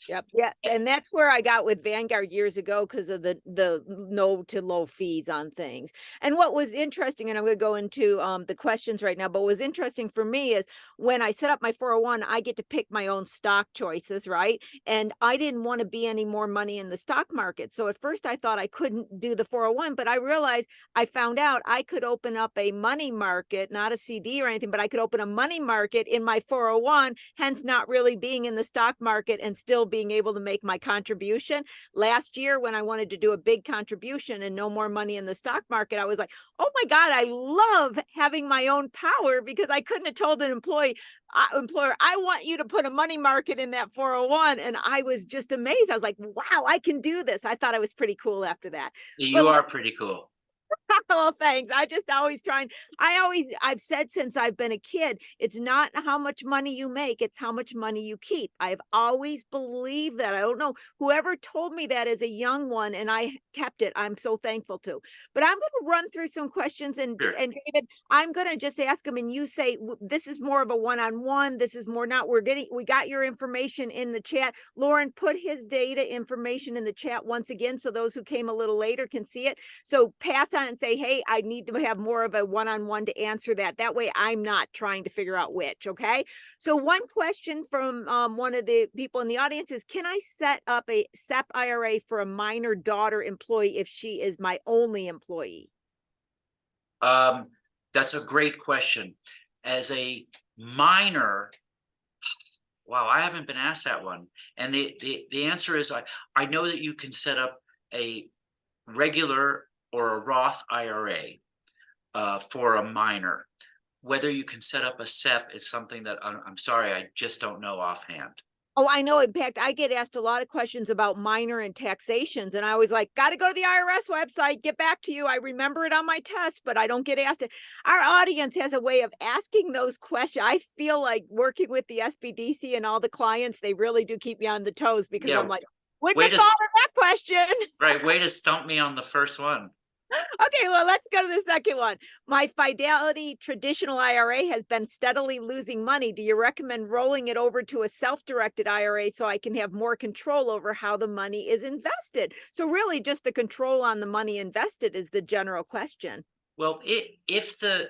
Yep. Yeah. And that's where I got with Vanguard years ago because of the no to low fees on things. And what was interesting, and I'm going to go into the questions right now, but what was interesting for me is when I set up my 401, I get to pick my own stock choices, right? And I didn't want to be any more money in the stock market. So at first I thought I couldn't do the 401, but I realized I found out I could open up a money market, not a CD or anything, but I could open a money market in my 401, hence not really being in the stock market and still being able to make my contribution. Last year, when I wanted to do a big contribution and no more money in the stock market, I was like, oh my God, I love having my own power, because I couldn't have told an employer, I want you to put a money market in that 401. And I was just amazed. I was like, wow, I can do this. I thought I was pretty cool after that. You are pretty cool. Well, thanks. I just always try. I've said since I've been a kid, it's not how much money you make, it's how much money you keep. I've always believed that. I don't know whoever told me that as a young one, and I kept it. I'm so thankful to. But I'm going to run through some questions, and Sure. and David, I'm going to just ask them, and you say this is more of a one-on-one. This is more not. We got your information in the chat. Lauren put his data information in the chat once again, so those who came a little later can see it. So pass on and say, hey, I need to have more of a one-on-one to answer that. That way I'm not trying to figure out which, okay? So one question from one of the people in the audience is, can I set up a SEP IRA for a minor daughter employee if she is my only employee? That's a great question. As a minor, wow, I haven't been asked that one. And the answer is I know that you can set up a regular or a Roth IRA for a minor. Whether you can set up a SEP is something that I'm sorry, I just don't know offhand. Oh, I know. In fact, I get asked a lot of questions about minor and taxations, and I always like, got to go to the IRS website, get back to you. I remember it on my test, but I don't get asked it. Our audience has a way of asking those questions. I feel like working with the SBDC and all the clients, they really do keep me on the toes, because Yeah, I'm like, wouldn't have thought of that question. right, way to stump me on the first one. Okay, well, let's go to the second one. My Fidelity traditional IRA has been steadily losing money. Do you recommend rolling it over to a self-directed IRA so I can have more control over how the money is invested? So really just the control on the money invested is the general question. Well, if the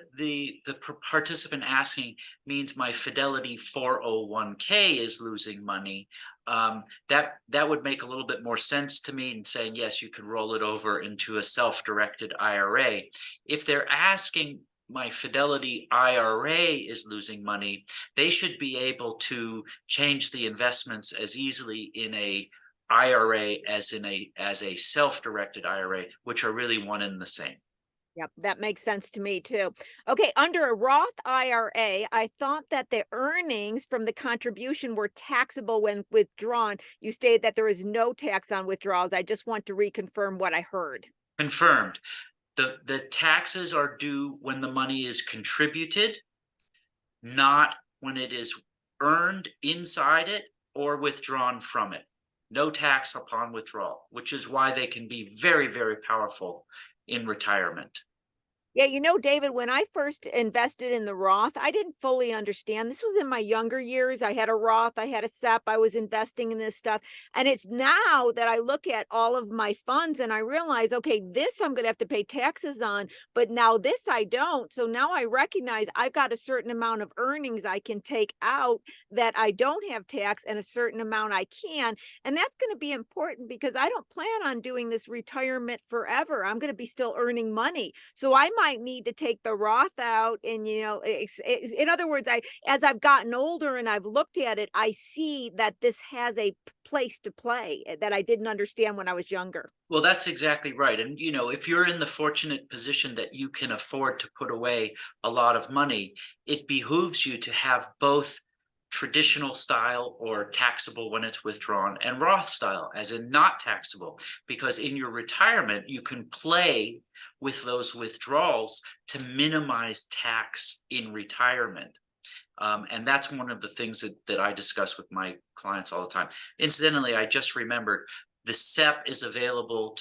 participant asking means my Fidelity 401k is losing money, that would make a little bit more sense to me, and saying yes, you can roll it over into a self-directed IRA. If they're asking my Fidelity IRA is losing money, they should be able to change the investments as easily in a IRA as a self-directed IRA, which are really one and the same. Yep, that makes sense to me too. Okay, under a Roth IRA, I thought that the earnings from the contribution were taxable when withdrawn. You stated that there is no tax on withdrawals. I just want to reconfirm what I heard. Confirmed. The taxes are due when the money is contributed, not when it is earned inside it or withdrawn from it. No tax upon withdrawal, which is why they can be very, very powerful in retirement. Yeah, you know, David, when I first invested in the Roth, I didn't fully understand. This was in my younger years. I had a Roth, I had a SEP, I was investing in this stuff. And it's now that I look at all of my funds and I realize, okay, this I'm going to have to pay taxes on, but now this I don't. So now I recognize I've got a certain amount of earnings I can take out that I don't have tax, and a certain amount I can. And that's going to be important because I don't plan on doing this retirement forever. I'm going to be still earning money. So I might need to take the Roth out. And, you know, in other words, as I've gotten older and I've looked at it, I see that this has a place to play that I didn't understand when I was younger. Well, that's exactly right. And, you know, if you're in the fortunate position that you can afford to put away a lot of money, it behooves you to have both traditional style, or taxable when it's withdrawn, and Roth style, as in not taxable, because in your retirement, you can play with those withdrawals to minimize tax in retirement. And that's one of the things that I discuss with my clients all the time. Incidentally, I just remembered the SEP is available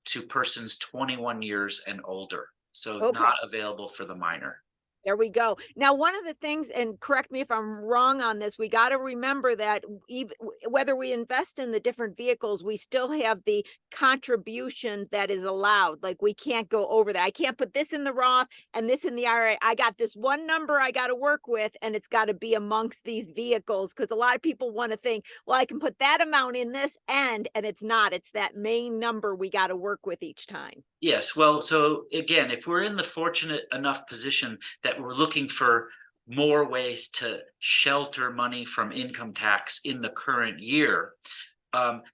to persons 21 years and older, so Okay. not available for the minor. There we go. Now, one of the things, and correct me if I'm wrong on this, we got to remember that even whether we invest in the different vehicles, we still have the contribution that is allowed. Like we can't go over that. I can't put this in the Roth and this in the IRA. I got this one number I got to work with, and it's got to be amongst these vehicles, because a lot of people want to think, well, I can put that amount in this end, and it's not. It's that main number we got to work with each time. Yes, well, so again, if we're in the fortunate enough position that we're looking for more ways to shelter money from income tax in the current year,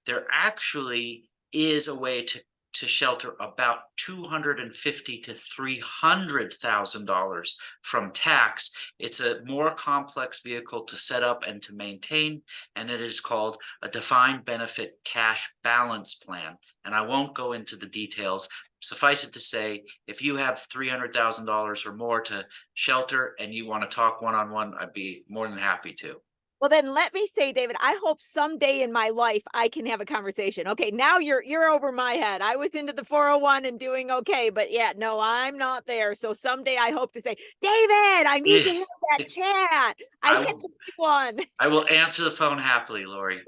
there actually is a way to shelter about $250,000 to $300,000 from tax. It's a more complex vehicle to set up and to maintain, and it is called a defined benefit cash balance plan. And I won't go into the details. Suffice it to say, if you have $300,000 or more to shelter and you want to talk one-on-one, I'd be more than happy to. Well, then let me say, David, I hope someday in my life I can have a conversation. Okay, now you're over my head. I was into the 401 and doing okay, but yeah, no, I'm not there. So someday I hope to say, David, I need to have that chat. I hit the big one. I will answer the phone happily, Lori.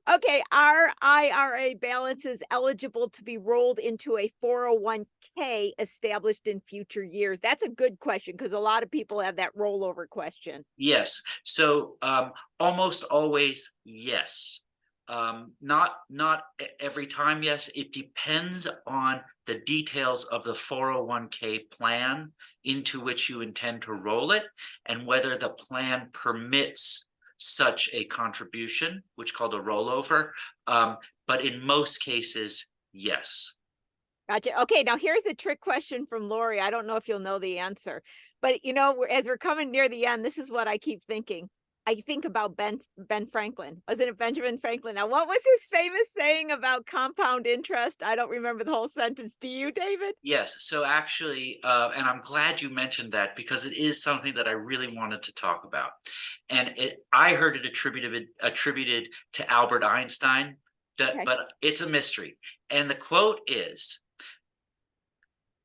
Okay, our IRA balance is eligible to be rolled into a 401k established in future years. That's a good question, because a lot of people have that rollover question. Yes. So almost always yes. Not every time yes. It depends on the details of the 401k plan into which you intend to roll it, and whether the plan permits such a contribution, which is called a rollover. But in most cases, yes. Gotcha. Okay, now here's a trick question from Lori. I don't know if you'll know the answer, but as we're coming near the end, this is what I keep thinking. I think about Ben Franklin. Wasn't it Benjamin Franklin? Now, what was his famous saying about compound interest? I don't remember the whole sentence. Do you, David? Yes. So actually, and I'm glad you mentioned that, because it is something that I really wanted to talk about. And I heard it attributed to Albert Einstein, but it's a mystery. And the quote is,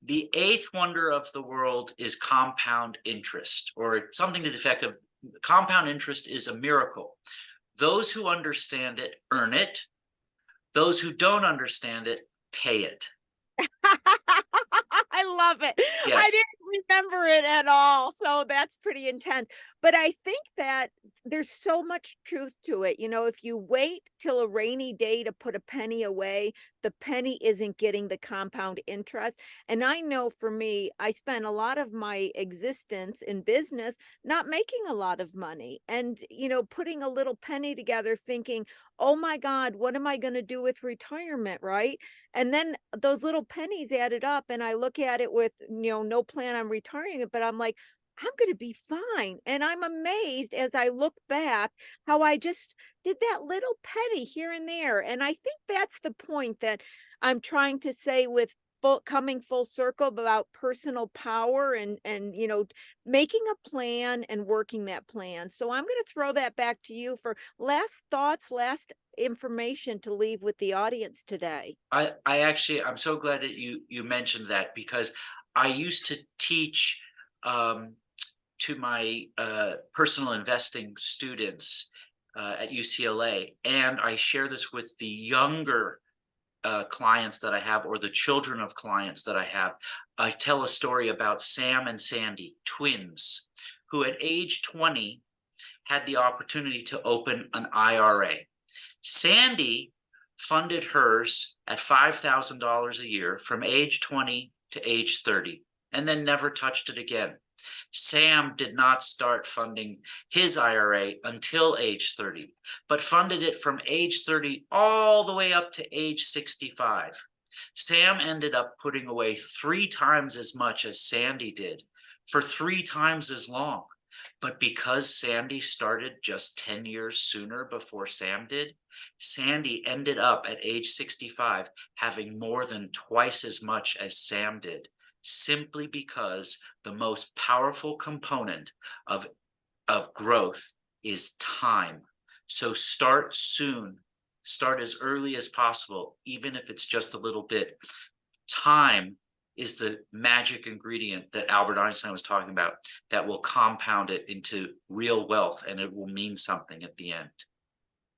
"The eighth wonder of the world is compound interest," or something to the effect of, compound interest is a miracle. Those who understand it earn it. Those who don't understand it pay it. I love it. Yes. I didn't remember it at all. So that's pretty intense. But I think that there's so much truth to it. If you wait till a rainy day to put a penny away, the penny isn't getting the compound interest. And I know for me, I spent a lot of my existence in business not making a lot of money, and putting a little penny together thinking, oh my God, what am I going to do with retirement, right? And then those little pennies added up, and I look at it with no plan on retiring it, but I'm like, I'm going to be fine. And I'm amazed as I look back how I just did that little penny here and there. And I think that's the point that I'm trying to say with coming full circle about personal power and making a plan and working that plan. So I'm going to throw that back to you for last thoughts, last information to leave with the audience today. I'm so glad that you mentioned that, because I used to teach to my personal investing students at UCLA, and I share this with the younger clients that I have, or the children of clients that I have. I tell a story about Sam and Sandy, twins, who at age 20 had the opportunity to open an IRA. Sandy funded hers at $5,000 a year from age 20 to age 30, and then never touched it again. Sam did not start funding his IRA until age 30, but funded it from age 30 all the way up to age 65. Sam ended up putting away 3 times as much as Sandy did for 3 times as long. But because Sandy started just 10 years sooner before Sam did, Sandy ended up at age 65 having more than twice as much as Sam did, simply because the most powerful component of growth is time. So start soon, start as early as possible, even if it's just a little bit. Time is the magic ingredient that Albert Einstein was talking about that will compound it into real wealth, and it will mean something at the end.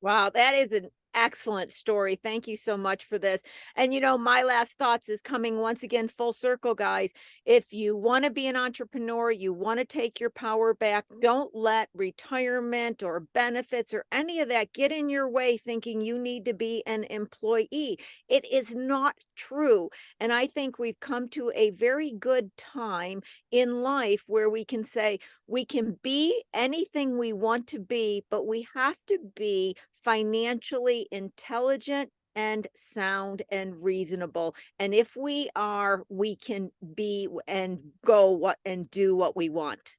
Wow, that is an excellent story. Thank you so much for this. And my last thoughts is coming once again full circle, guys. If you want to be an entrepreneur, you want to take your power back, don't let retirement or benefits or any of that get in your way thinking you need to be an employee. It is not true. And I think we've come to a very good time in life where we can say we can be anything we want to be, but we have to be financially intelligent and sound and reasonable. And if we are, we can be and go and do what we want.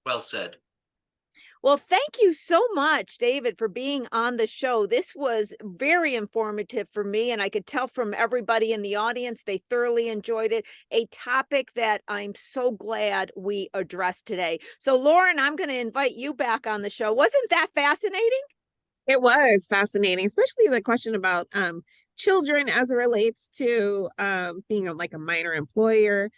Well said. Well, thank you so much, David, for being on the show. This was very informative for me, and I could tell from everybody in the audience, they thoroughly enjoyed it. A topic that I'm so glad we addressed today. So, Lauren, I'm going to invite you back on the show. Wasn't that fascinating? It was fascinating, especially the question about children as it relates to being like a minor employer.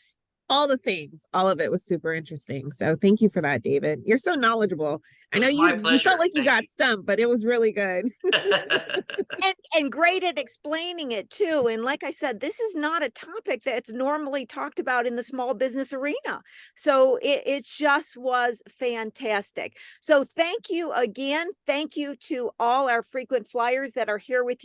All the things, all of it was super interesting. So thank you for that, David. You're so knowledgeable. I know you felt like you got stumped, but it was really good. and great at explaining it too. And like I said, this is not a topic that's normally talked about in the small business arena. So it just was fantastic. So thank you again. Thank you to all our frequent flyers that are here with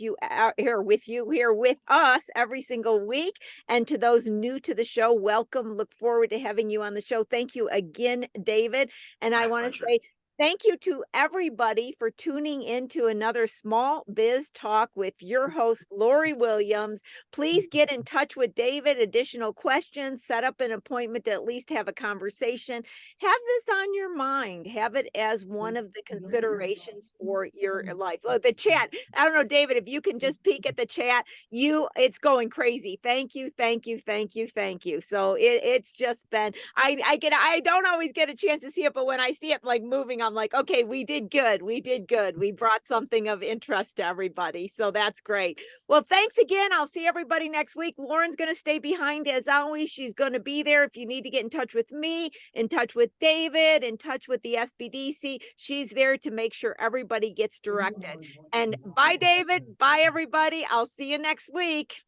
us every single week. And to those new to the show, welcome. Look forward to having you on the show. Thank you again, David. And I want to say thank you to everybody for tuning into another Small Biz Talk with your host, Lori Williams. Please get in touch with David. Additional questions, set up an appointment to at least have a conversation. Have this on your mind. Have it as one of the considerations for your life. Oh, the chat. I don't know, David, if you can just peek at the chat, it's going crazy. Thank you, thank you, thank you, thank you. So it's just been, I don't always get a chance to see it, but when I see it like moving, I'm like, okay, we did good. We did good. We brought something of interest to everybody. So that's great. Well, thanks again. I'll see everybody next week. Lauren's going to stay behind as always. She's going to be there. If you need to get in touch with me, in touch with David, in touch with the SBDC, she's there to make sure everybody gets directed. And bye, David. Bye, everybody. I'll see you next week.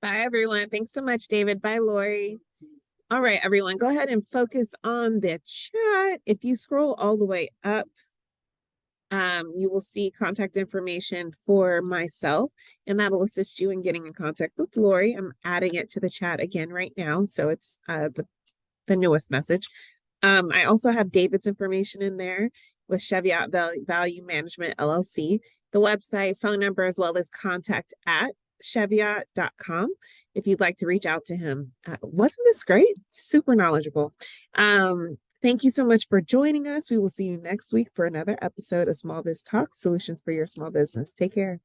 Bye, everyone. Thanks so much, David. Bye, Lori. All right, everyone, go ahead and focus on the chat. If you scroll all the way up, you will see contact information for myself, and that'll assist you in getting in contact with Lori. I'm adding it to the chat again right now, so it's the newest message. I also have David's information in there with Cheviot Value Management, LLC, the website, phone number, as well as contact@cheviot.com if you'd like to reach out to him. Wasn't this great? Super knowledgeable. Thank you so much for joining us. We will see you next week for another episode of Small Biz Talk, solutions for your small business. Take care.